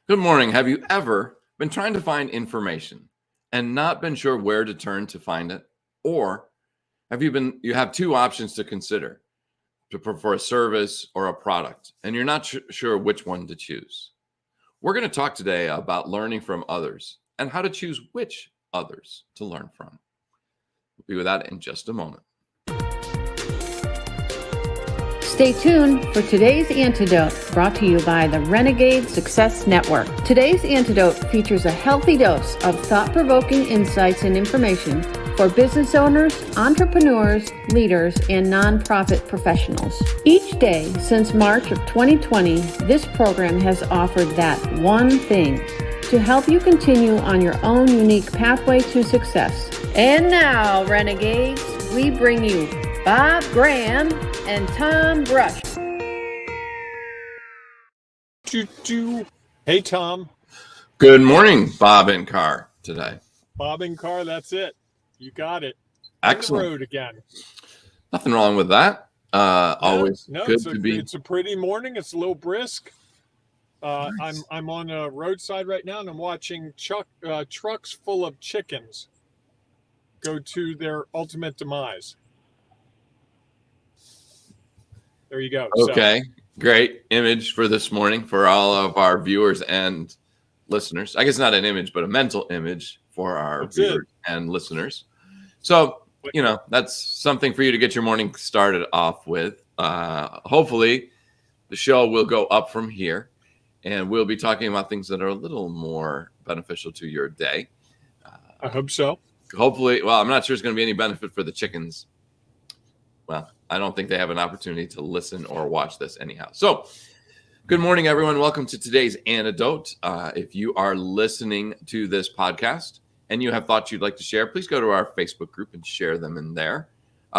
Good morning. Have you ever been trying to find information and not been sure where to turn to find it? Or you have two options to consider for a service or a product, and you're not sure which one to choose? We're going to talk today about learning from others and how to choose which others to learn from. We'll be with that in just a moment. Stay tuned for today's Antidote, brought to you by the Renegade Success Network. Today's Antidote features a healthy dose of thought-provoking insights and information for business owners, entrepreneurs, leaders, and nonprofit professionals. Each day since March of 2020, this program has offered that one thing to help you continue on your own unique pathway to success. And now, Renegades, we bring you Bob Graham and Tom Brush. Hey, Tom. Good morning, Bob and Carr today. Bob and Carr, that's it. You got it. Excellent. On the road again. Nothing wrong with that. Always good to be. It's a pretty morning. It's a little brisk. Nice. I'm on a roadside right now, and I'm watching trucks full of chickens go to their ultimate demise. There you go. Okay, great image for this morning for all of our viewers and listeners. I guess not an image, but a mental image for our viewers and listeners. So, that's something for you to get your morning started off with. Hopefully, the show will go up from here, and we'll be talking about things that are a little more beneficial to your day. I hope so. Hopefully, well, I'm not sure there's going to be any benefit for the chickens. Well, I don't think they have an opportunity to listen or watch this anyhow. So, good morning, everyone. Welcome to today's Antidote. If you are listening to this podcast and you have thoughts you'd like to share, please go to our Facebook group and share them in there.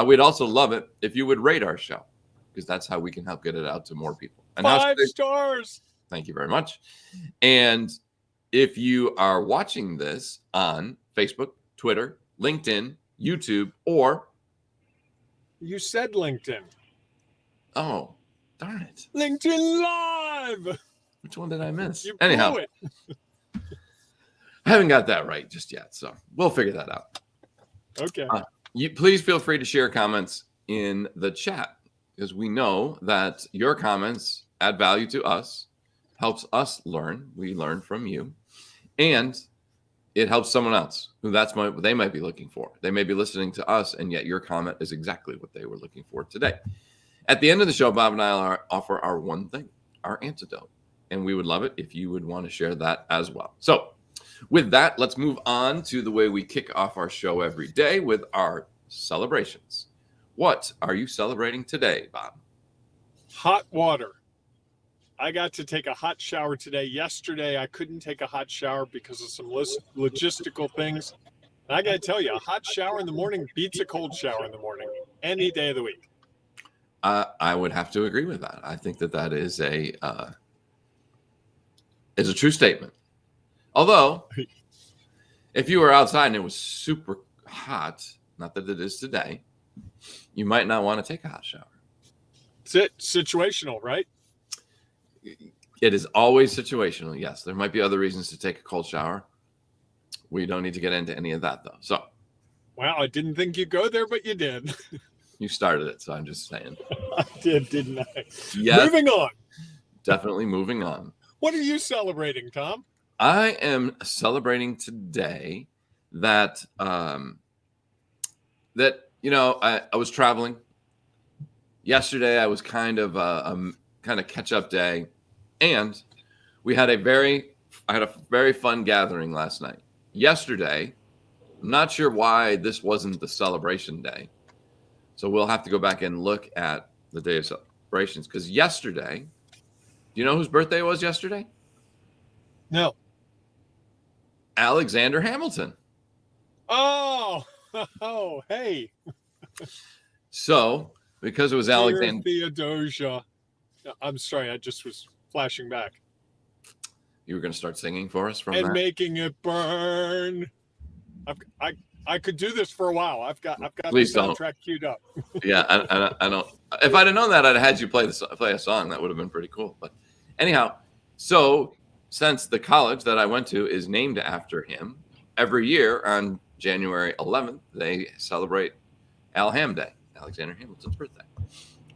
We'd also love it if you would rate our show, because that's how we can help get it out to more people. And 5 stars. Thank you very much. And if you are watching this on Facebook, Twitter, LinkedIn, YouTube, or... You said LinkedIn. Oh, darn it. LinkedIn Live. Which one did I miss? You Anyhow, blew it. I haven't got that right just yet, so we'll figure that out. Okay. You please feel free to share comments in the chat, because we know that your comments add value to us, helps us learn. We learn from you, and it helps someone else who that's what they might be looking for. They may be listening to us, and yet your comment is exactly what they were looking for today. At the end of the show, Bob and I offer our one thing, our antidote, and we would love it if you would want to share that as well. So with that, let's move on to the way we kick off our show every day with our celebrations. What are you celebrating today, Bob? Hot water. I got to take a hot shower today. Yesterday, I couldn't take a hot shower because of some logistical things. And I got to tell you, a hot shower in the morning beats a cold shower in the morning any day of the week. I would have to agree with that. I think that is a true statement. Although, if you were outside and it was super hot, not that it is today, you might not want to take a hot shower. It's situational, right? It is always situational. Yes, there might be other reasons to take a cold shower. We don't need to get into any of that, though. So, wow, I didn't think you'd go there, but you did. You started it, so I'm just saying. I did, didn't I? Yes, moving on. Definitely moving on. What are you celebrating, Tom? I am celebrating today that I was traveling. Yesterday, I was kind of catch-up day, and I had a very fun gathering last night. Yesterday, I'm not sure why this wasn't the celebration day, so we'll have to go back and look at the day of celebrations, because yesterday, do you know whose birthday it was yesterday? No. Alexander Hamilton. Oh, hey. So, because it was Alexander Theodosia. I'm sorry, I just was flashing back. You were going to start singing for us from and that? Making it burn. I could do this for a while. I've got Please the soundtrack queued up. Yeah, I don't. If I'd have known that, I'd have had you play a song. That would have been pretty cool. But anyhow, so since the college that I went to is named after him, every year on January 11th, they celebrate Al Ham Day, Alexander Hamilton's birthday.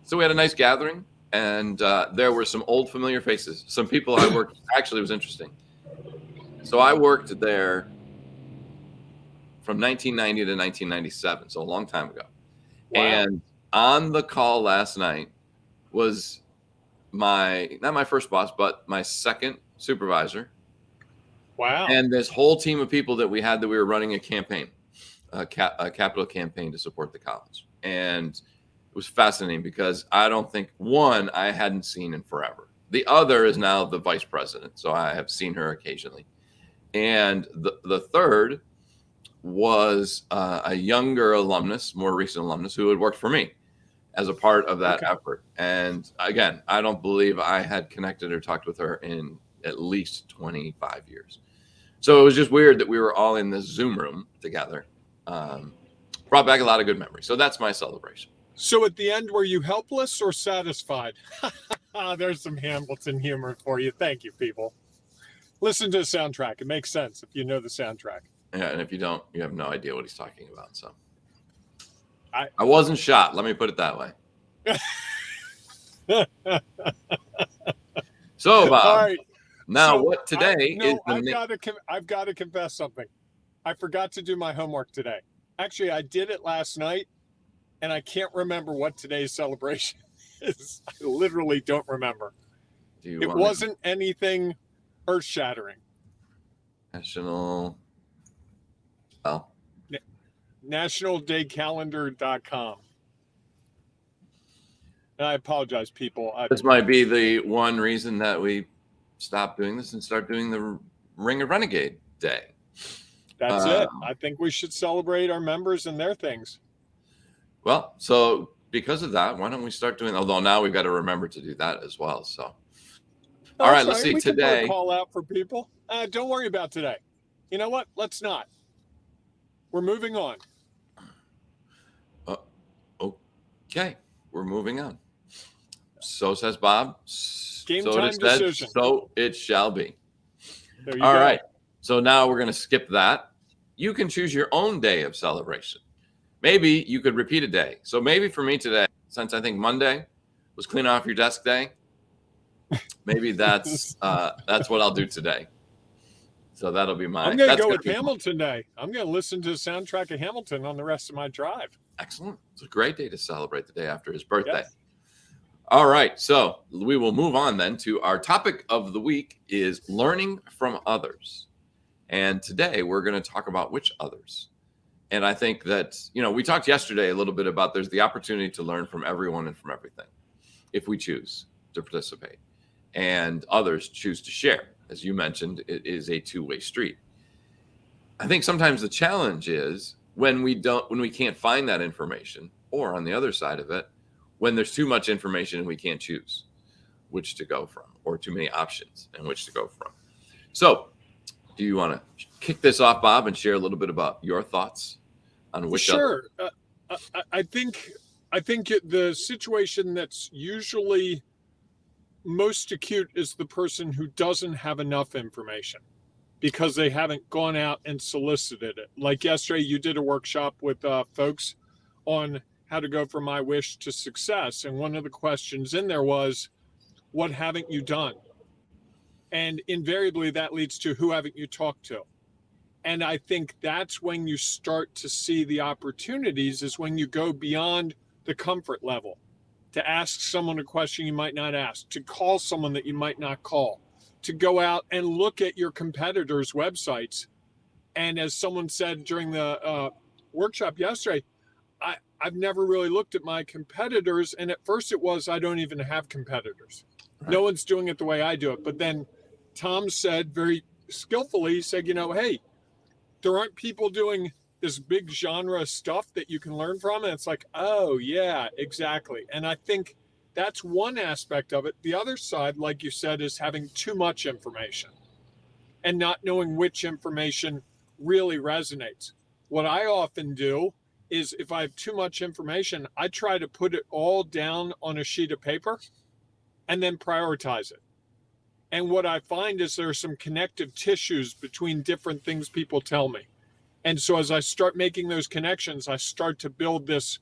So we had a nice gathering, and there were some old familiar faces. Some people I worked, actually, it was interesting. So I worked there from 1990 to 1997, so a long time ago. Wow. And on the call last night was not my first boss, but my second supervisor. Wow. And this whole team of people that we were running a campaign, a capital campaign to support the college. And it was fascinating because I don't think one I hadn't seen in forever. The other is now the vice president, so I have seen her occasionally. And the third was a younger alumnus, more recent alumnus, who had worked for me as a part of that effort. And again, I don't believe I had connected or talked with her in at least 25 years. So it was just weird that we were all in this Zoom room together. Brought back a lot of good memories. So that's my celebration. So at the end, were you helpless or satisfied? There's some Hamilton humor for you. Thank you, people. Listen to the soundtrack. It makes sense if you know the soundtrack. Yeah, and if you don't, you have no idea what he's talking about. So I wasn't shot. Let me put it that way. So, Bob, all right. now So what today is I've got to confess something. I forgot to do my homework today. Actually, I did it last night, and I can't remember what today's celebration is. I literally don't remember. It wasn't anything earth-shattering. NationalDayCalendar.com. And I apologize, people. This might be the one reason that we stop doing this and start doing the Ring of Renegade Day. That's it. I think we should celebrate our members and their things. Well, so because of that, why don't we start doing, although now we've got to remember to do that as well. So, all right, let's see. We today. Can call out for people. Don't worry about today. You know what? Let's not. We're moving on. Okay, we're moving on. So says Bob. Game so time it is said, decision. so it shall be. There you All go. right. So now we're going to skip that. You can choose your own day of celebration. Maybe you could repeat a day. So maybe for me today, since I think Monday was clean off your desk day, maybe that's what I'll do today. So that'll be mine. I'm going to go with Hamilton Day. I'm going to listen to the soundtrack of Hamilton on the rest of my drive. Excellent. It's a great day to celebrate the day after his birthday. Yes. All right. So we will move on then to our topic of the week is learning from others. And today we're going to talk about which others. And I think that, we talked yesterday a little bit about there's the opportunity to learn from everyone and from everything if we choose to participate. And others choose to share. As you mentioned, it is a two-way street. I think sometimes the challenge is when we can't find that information, or on the other side of it, when there's too much information and we can't choose which to go from, or too many options and which to go from. So do you want to kick this off, Bob, and share a little bit about your thoughts on which? Sure. I think the situation that's usually most acute is the person who doesn't have enough information because they haven't gone out and solicited it. Like yesterday, you did a workshop with folks on how to go from my wish to success. And one of the questions in there was, what haven't you done? And invariably that leads to who haven't you talked to? And I think that's when you start to see the opportunities, is when you go beyond the comfort level, to ask someone a question you might not ask, to call someone that you might not call, to go out and look at your competitors' websites. And as someone said during the workshop yesterday, I've never really looked at my competitors. And at first it was, I don't even have competitors. Right. No one's doing it the way I do it. But then Tom said very skillfully, he said, hey, there aren't people doing this big genre stuff that you can learn from. And it's like, oh, yeah, exactly. And I think that's one aspect of it. The other side, like you said, is having too much information and not knowing which information really resonates. What I often do is if I have too much information, I try to put it all down on a sheet of paper and then prioritize it. And what I find is there are some connective tissues between different things people tell me. And so as I start making those connections, I start to build this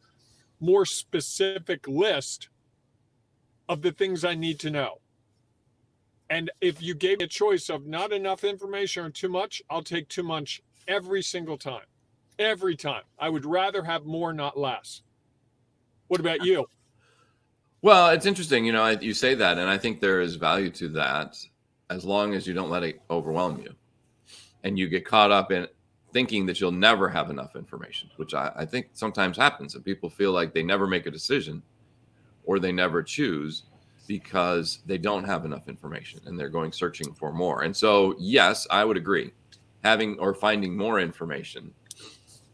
more specific list of the things I need to know. And if you gave me a choice of not enough information or too much, I'll take too much every single time. Every time. I would rather have more, not less. What about you? Well, it's interesting, you say that, and I think there is value to that as long as you don't let it overwhelm you and you get caught up in thinking that you'll never have enough information, which I think sometimes happens, and people feel like they never make a decision or they never choose because they don't have enough information and they're going searching for more. And so, yes, I would agree. Having or finding more information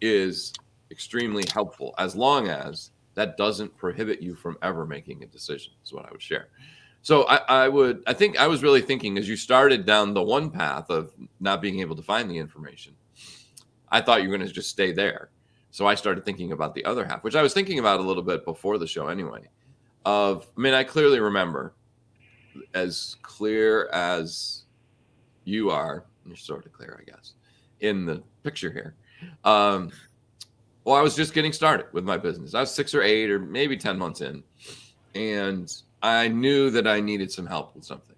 is extremely helpful as long as that doesn't prohibit you from ever making a decision, is what I would share. So I think I was really thinking as you started down the one path of not being able to find the information, I thought you were going to just stay there. So I started thinking about the other half, which I was thinking about a little bit before the show anyway. I clearly remember, as clear as you are, you're sort of clear, I guess, in the picture here. Well, I was just getting started with my business. I was 6 or 8 or maybe 10 months in, and I knew that I needed some help with something.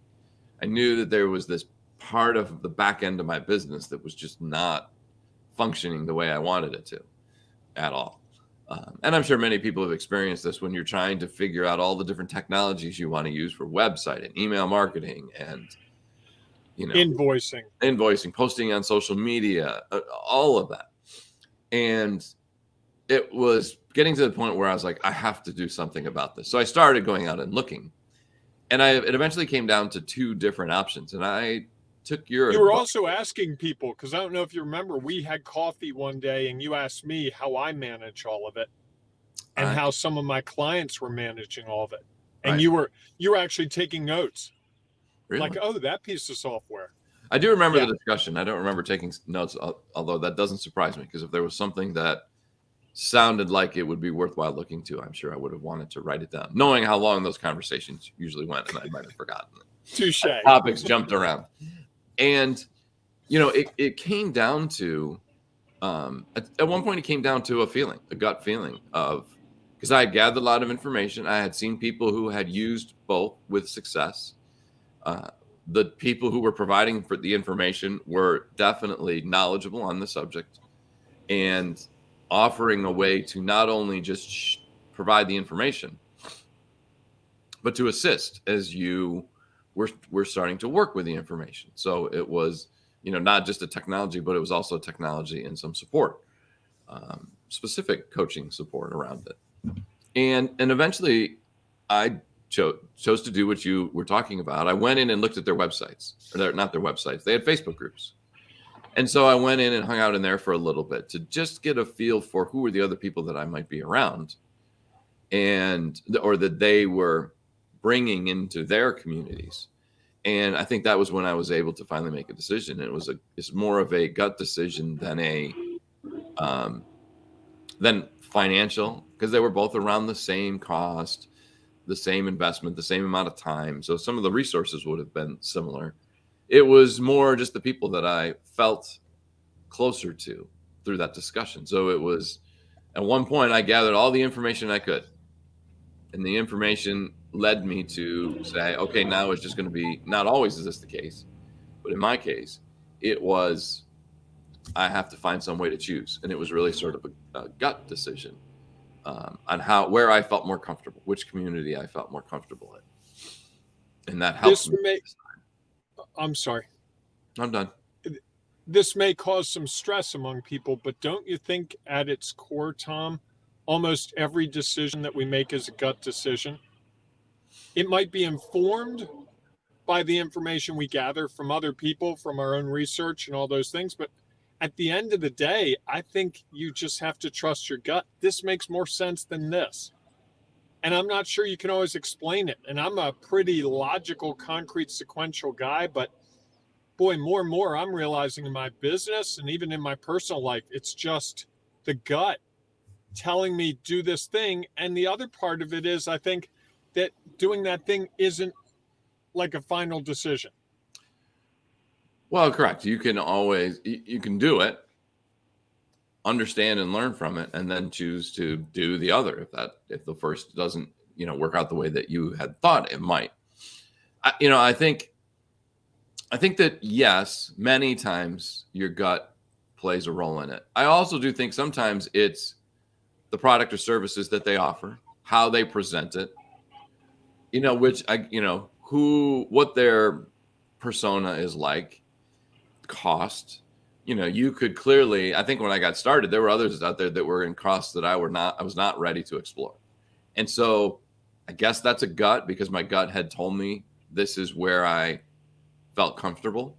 I knew that there was this part of the back end of my business that was just not functioning the way I wanted it to at all. And I'm sure many people have experienced this when you're trying to figure out all the different technologies you want to use for website and email marketing and, invoicing, posting on social media, all of that. And it was getting to the point where I was like, I have to do something about this. So I started going out and looking, and it eventually came down to 2 different options. And I took your. You were also asking people, because I don't know if you remember, we had coffee one day and you asked me how I manage all of it and how some of my clients were managing all of it. And you were actually taking notes. Really? Like, oh, that piece of software. I do remember the discussion. I don't remember taking notes, although that doesn't surprise me, because if there was something that sounded like it would be worthwhile looking to, I'm sure I would have wanted to write it down, knowing how long those conversations usually went, and I might have forgotten. Touche. Topics jumped around. And, it came down to, at one point, it came down to a gut feeling because I had gathered a lot of information. I had seen people who had used both with success. The people who were providing for the information were definitely knowledgeable on the subject and offering a way to not only just provide the information, but to assist as you were starting to work with the information. So it was, not just a technology, but it was also technology and some support, specific coaching support around it. And eventually I chose to do what you were talking about. I went in and looked at their websites, or not their websites. They had Facebook groups. And so I went in and hung out in there for a little bit to just get a feel for who were the other people that I might be around or that they were bringing into their communities. And I think that was when I was able to finally make a decision. It's more of a gut decision than financial, because they were both around the same cost, the same investment, the same amount of time. So some of the resources would have been similar. It was more just the people that I felt closer to through that discussion. So it was, at one point, I gathered all the information I could. And the information led me to say, okay, now it's just going to be, not always is this the case, but in my case, it was, I have to find some way to choose. And it was really sort of a gut decision on where I felt more comfortable, which community I felt more comfortable in. And that helped me. I'm sorry. I'm done. This may cause some stress among people, but don't you think at its core, Tom, almost every decision that we make is a gut decision? It might be informed by the information we gather from other people, from our own research and all those things. But at the end of the day, I think you just have to trust your gut. This makes more sense than this. And I'm not sure you can always explain it. And I'm a pretty logical, concrete, sequential guy. But boy, more and more I'm realizing in my business and even in my personal life, it's just the gut telling me do this thing. And the other part of it is, I think that doing that thing isn't like a final decision. Well, correct. You can always you can do it, understand and learn from it, and then choose to do the other if the first doesn't work out the way that you had thought it might. I think that yes, many times your gut plays a role in it. I also do think sometimes it's the product or services that they offer, how they present it, which what their persona is like, cost. You could clearly, I think when I got started, there were others out there that were in costs that I was not ready to explore. And so I guess that's a gut, because my gut had told me this is where I felt comfortable.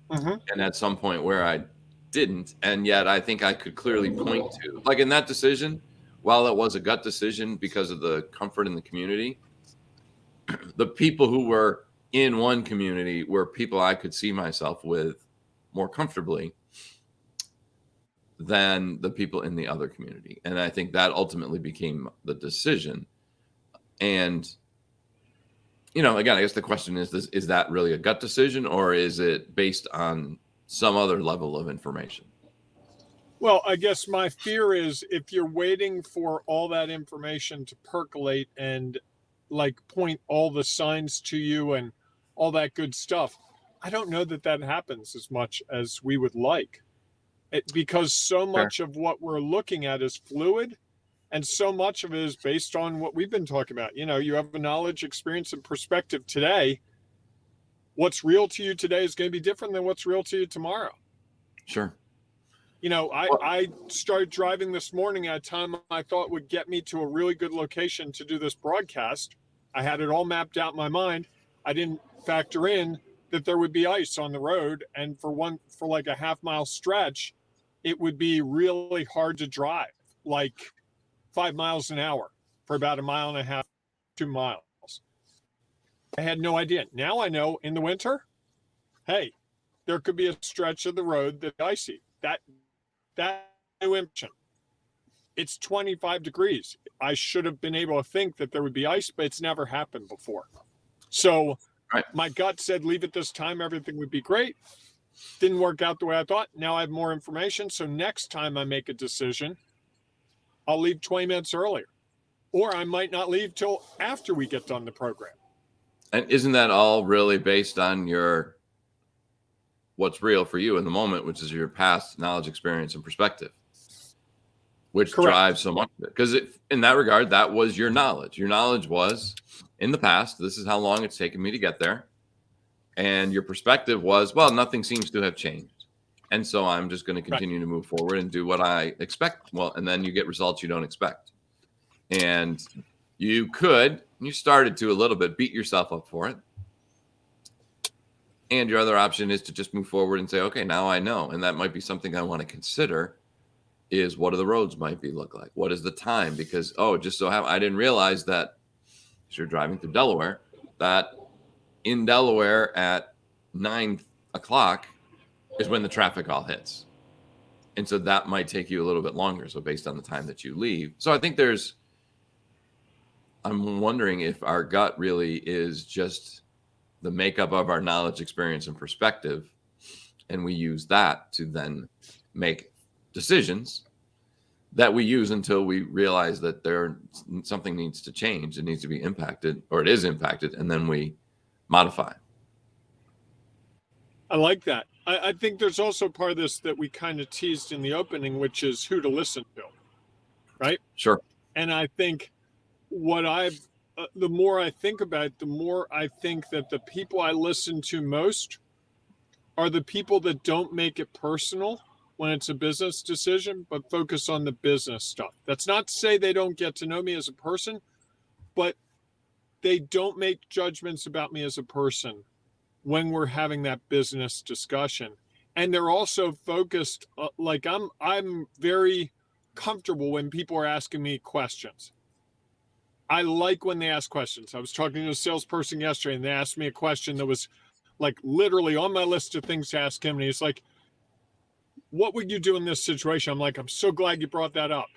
Mm-hmm. And at some point where I didn't. And yet I think I could clearly point to, like in that decision, while it was a gut decision because of the comfort in the community, the people who were in one community were people I could see myself with more comfortably than the people in the other community. And I think that ultimately became the decision. And, again, I guess the question is that really a gut decision, or is it based on some other level of information? Well, I guess my fear is if you're waiting for all that information to percolate and like point all the signs to you and all that good stuff, I don't know that happens as much as we would like, because so much of what we're looking at is fluid, and so much of it is based on what we've been talking about. You have a knowledge, experience, and perspective today. What's real to you today is going to be different than what's real to you tomorrow. Sure. I started driving this morning at a time I thought would get me to a really good location to do this broadcast. I had it all mapped out in my mind. I didn't factor in that there would be ice on the road, and for like a half-mile stretch, it would be really hard to drive, like 5 miles an hour for about 1.5 miles, 2 miles. I had no idea. Now I know in the winter, hey, there could be a stretch of the road that's icy. That new impression. It's 25 degrees. I should have been able to think that there would be ice, but it's never happened before. So My gut said, leave it this time, everything would be great. Didn't work out the way I thought. Now I have more information. So next time I make a decision, I'll leave 20 minutes earlier, or I might not leave till after we get done the program. And isn't that all really based on what's real for you in the moment, which is your past knowledge, experience, and perspective, which Correct. drives so much of it? Because in that regard, that was your knowledge. Your knowledge was in the past, this is how long it's taken me to get there. And your perspective was, well, nothing seems to have changed. And so I'm just going to continue to move forward and do what I expect. Well, and then you get results you don't expect. And you started to a little bit beat yourself up for it. And your other option is to just move forward and say, okay, now I know. And that might be something I want to consider, is what do the roads might look like? What is the time? Because, just so I didn't realize that as you're driving through Delaware, that in Delaware at 9 o'clock is when the traffic all hits. And so that might take you a little bit longer. So based on the time that you leave. So I think I'm wondering if our gut really is just the makeup of our knowledge, experience, and perspective. And we use that to then make decisions that we use until we realize that something needs to change. It needs to be impacted, or it is impacted. And then we modify. I like that. I think there's also part of this that we kind of teased in the opening, which is who to listen to, right? Sure. And I think the more I think about it, the more I think that the people I listen to most are the people that don't make it personal when it's a business decision, but focus on the business stuff. That's not to say they don't get to know me as a person, but they don't make judgments about me as a person when we're having that business discussion. And they're also focused, like I'm very comfortable when people are asking me questions. I like when they ask questions. I was talking to a salesperson yesterday, and they asked me a question that was like literally on my list of things to ask him. And he's like, what would you do in this situation? I'm like, I'm so glad you brought that up.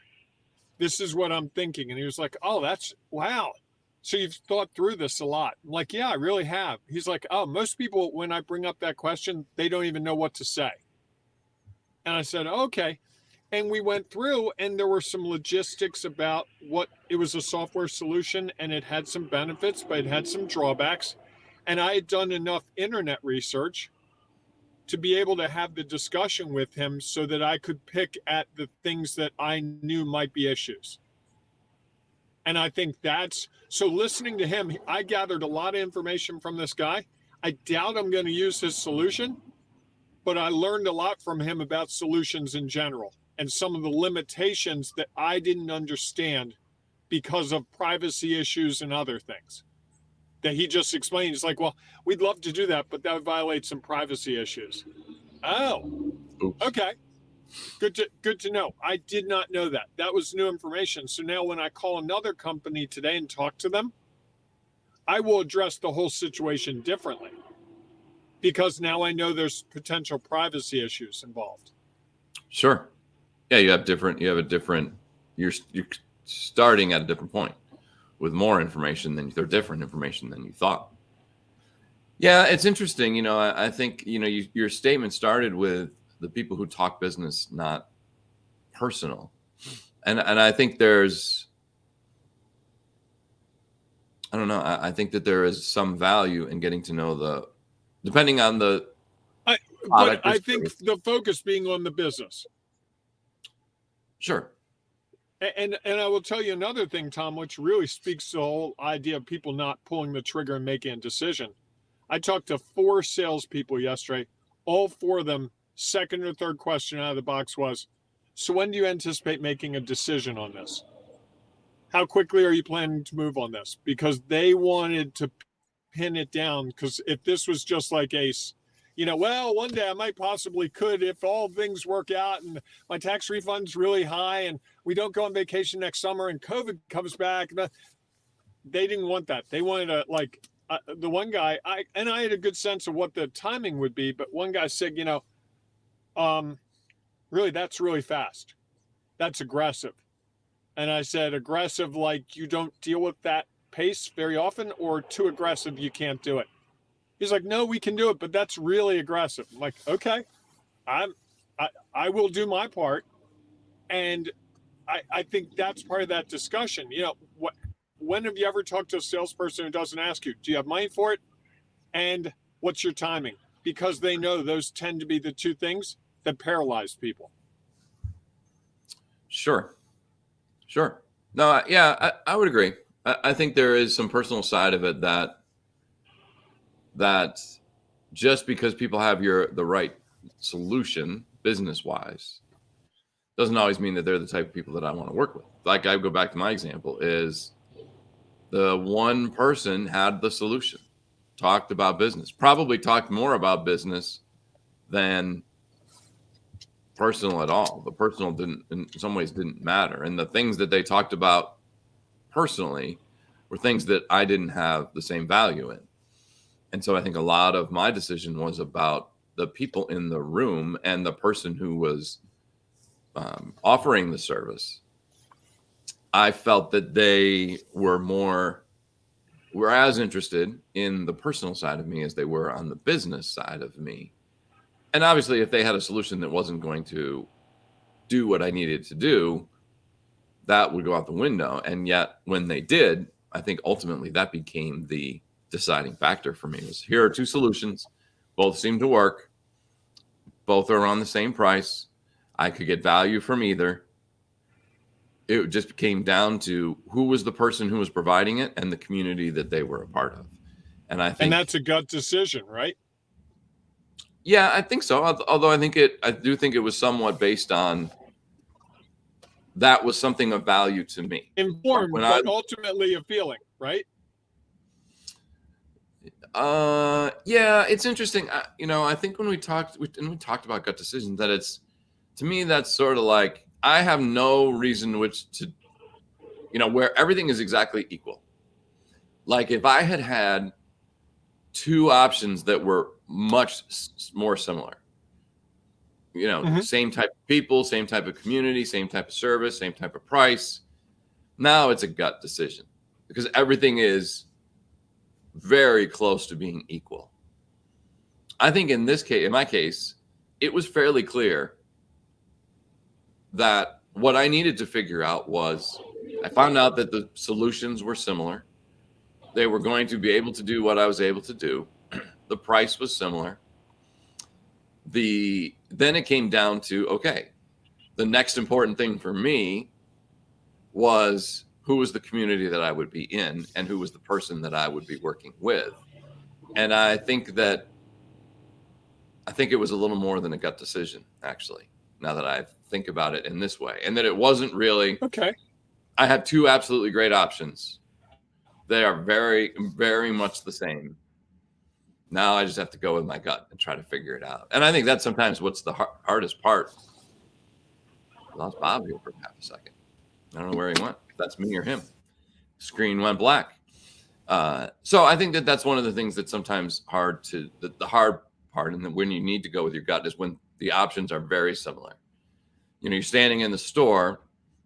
This is what I'm thinking. And he was like, oh, wow. so you've thought through this a lot. I'm like, yeah, I really have. He's like, oh, most people, when I bring up that question, they don't even know what to say. And I said, okay. And we went through, and there were some logistics about what it was, a software solution, and it had some benefits, but it had some drawbacks. And I had done enough internet research to be able to have the discussion with him so that I could pick at the things that I knew might be issues. And I think that's so, listening to him, I gathered a lot of information from this guy. I doubt I'm going to use his solution, but I learned a lot from him about solutions in general and some of the limitations that I didn't understand because of privacy issues and other things that he just explained. It's like, well, we'd love to do that, but that would violate some privacy issues. Oh, Oops. okay. Good to know. I did not know that. That was new information. So now when I call another company today and talk to them, I will address the whole situation differently because now I know there's potential privacy issues involved. Sure. Yeah, you're starting at a different point with more information different information than you thought. Yeah, it's interesting. You know, I think, you know, your statement started with the people who talk business, not personal. And I think there's, I don't know. I think that there is some value in getting to know depending on the but I think the focus being on the business. Sure. And I will tell you another thing, Tom, which really speaks to the whole idea of people not pulling the trigger and making a decision. I talked to 4 salespeople yesterday. All 4 of them, second or third question out of the box was, so when do you anticipate making a decision on this? How quickly are you planning to move on this? Because they wanted to pin it down. Because if this was just like well, one day I might possibly could if all things work out and my tax refund's really high and we don't go on vacation next summer and COVID comes back. They didn't want that. They wanted the one guy, I had a good sense of what the timing would be, but one guy said, really, that's really fast. That's aggressive. And I said, aggressive, like you don't deal with that pace very often, or too aggressive, you can't do it. He's like, no, we can do it, but that's really aggressive. I'm like, okay, I will do my part. And I think that's part of that discussion. You know, when have you ever talked to a salesperson who doesn't ask you, do you have money for it? And what's your timing? Because they know those tend to be the 2 things that paralyze people. Sure. No, yeah, I would agree. I think there is some personal side of it that just because people have the right solution business wise doesn't always mean that they're the type of people that I want to work with. Like, I go back to my example is the one person had the solution, talked about business, probably talked more about business than personal at all. The personal in some ways didn't matter. And the things that they talked about personally were things that I didn't have the same value in. And so I think a lot of my decision was about the people in the room and the person who was offering the service. I felt that they were as interested in the personal side of me as they were on the business side of me. And obviously, if they had a solution that wasn't going to do what I needed to do, that would go out the window. And yet when they did, I think ultimately that became the deciding factor for me. Was here are 2 solutions. Both seem to work. Both are on the same price. I could get value from either. It just came down to who was the person who was providing it and the community that they were a part of. And I think, and that's a gut decision, right? Yeah, I think so. Although I do think it was somewhat based on that was something of value to me. Informed, but ultimately a feeling, right? Yeah, it's interesting. I think when we talked about gut decisions, that it's, to me, that's sort of like, I have no reason where everything is exactly equal. Like, if I had 2 options that were much more similar, same type of people, same type of community, same type of service, same type of price, now it's a gut decision. because everything is very close to being equal. I think in my case, it was fairly clear that what I needed to figure out was, I found out that the solutions were similar. They were going to be able to do what I was able to do. The price was similar. Then it came down to, okay, the next important thing for me was who was the community that I would be in and who was the person that I would be working with. And I think it was a little more than a gut decision, actually, now that I think about it in this way. And that it wasn't really, okay, I had two absolutely great options. They are very, very much the same. Now I just have to go with my gut and try to figure it out. And I think that's sometimes what's the hardest part. I lost Bob here for half a second. I don't know where he went. If that's me or him. Screen went black. So I think that's one of the things that's sometimes the hard part, and then when you need to go with your gut, is when the options are very similar. You're standing in the store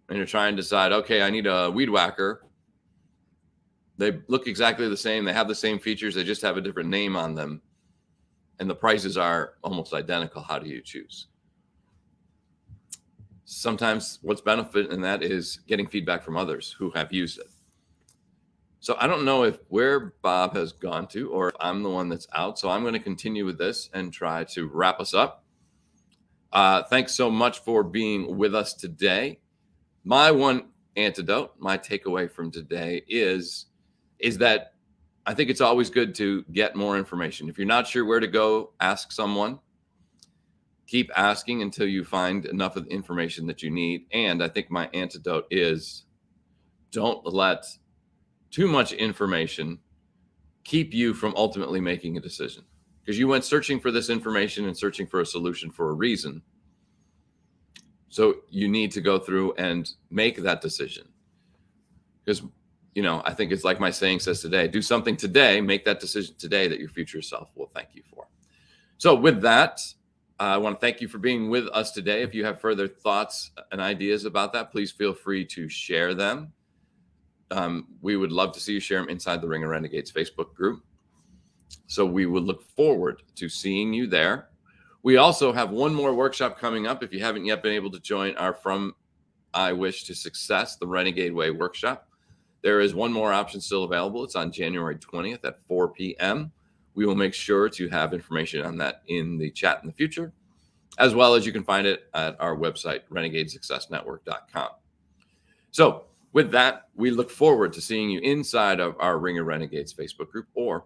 and you're trying to decide, okay, I need a weed whacker. They look exactly the same. They have the same features. They just have a different name on them. And the prices are almost identical. How do you choose? Sometimes what's benefit in that is getting feedback from others who have used it. So I don't know where Bob has gone to or if I'm the one that's out. So I'm going to continue with this and try to wrap us up. Thanks so much for being with us today. My one antidote, my takeaway from today is that I think it's always good to get more information. If you're not sure where to go, ask someone. Keep asking until you find enough of the information that you need. And I think my antidote is, don't let too much information keep you from ultimately making a decision. Because you went searching for this information and searching for a solution for a reason. So you need to go through and make that decision. Because, I think it's like my saying says today, do something today, make that decision today that your future self will thank you for. So with that, I want to thank you for being with us today. If you have further thoughts and ideas about that, please feel free to share them. We would love to see you share them inside the Ring of Renegades Facebook group. So we would look forward to seeing you there. We also have one more workshop coming up. If you haven't yet been able to join our From I Wish to Success, the Renegade Way workshop, there is one more option still available. It's on January 20th at 4 p.m. We will make sure to have information on that in the chat in the future, as well as you can find it at our website, renegadesuccessnetwork.com. So with that, we look forward to seeing you inside of our Ring of Renegades Facebook group, or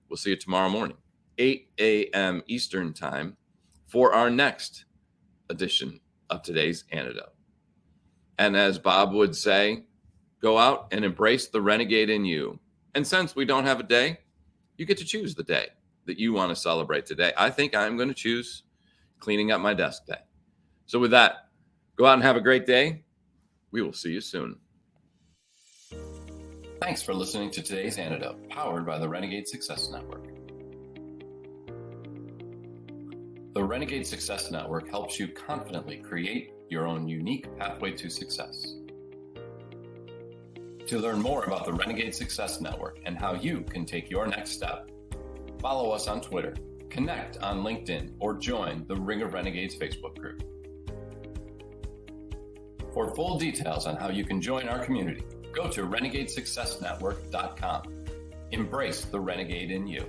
we'll see you tomorrow morning, 8 a.m. Eastern time, for our next edition of today's Antidote. And as Bob would say, go out and embrace the renegade in you. And since we don't have a day, you get to choose the day that you want to celebrate today. I think I'm going to choose cleaning up my desk day. So with that, go out and have a great day. We will see you soon. Thanks for listening to today's Antidote, powered by the Renegade Success Network. The Renegade Success Network helps you confidently create your own unique pathway to success. To learn more about the Renegade Success Network and how you can take your next step, follow us on Twitter, connect on LinkedIn, or join the Ring of Renegades Facebook group. For full details on how you can join our community, go to renegadesuccessnetwork.com. Embrace the renegade in you.